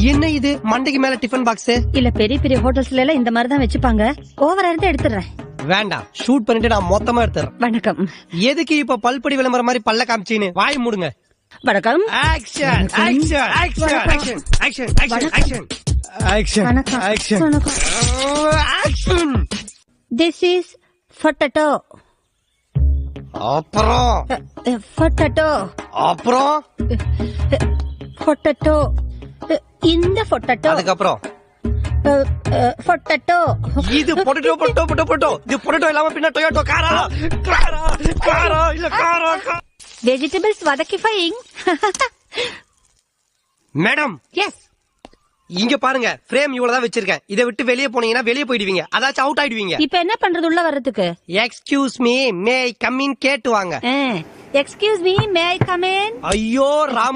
என்ன இது மண்டைக்கு மேல டிஃபன் பாக்ஸ்? இல்ல பெரிய பெரிய ஹோட்டல்ஸ்ல எல்லாம் இந்த மாதிரி தான் வச்சுப்பாங்க. ஓவரா இருந்தா எடுத்துறேன். வேண்டாம், ஷூட் பண்ணிட்டு நான் மொத்தமா எடுத்துறேன். வணக்கம். எதுக்கு இப்ப பல்படி விளம்பரம் மாதிரி பல்ல காமிச்சின்னு வாய் மூடுங்க. வணக்கம். Action action action action action action action action வணக்கம். ஆக்ஷன் வணக்கம். ஆக்ஷன். This is potato. அப்புறம் Potato. அப்புறம் Potato. இந்த potato. அதுக்கப்புறம் potato. இது பொட்டேட்டோ பொட்டோ பொட்டோ பொட்டோ. இது பொட்டேட்டோ இல்லாம பின்ன டொயோட்டோ காரா காரா காரா இல்ல காரா. Vegetables வதக்கிஃபைங். Madam, yes. இங்க பாருங்க, ஃப்ரேம் இவ்வளவுதான் வச்சிருக்கேன். இதை விட்டு வெளியே போனீங்கன்னா வெளியே போயிடுவீங்க, அதாச்சும் அவுட் ஆயிடுவீங்க. இப்ப என்ன பண்றது உள்ள வர்றதுக்கு? Excuse me, May I come in கேட்டு வாங்க. Excuse me, May I come in? ஐயோ ராம்.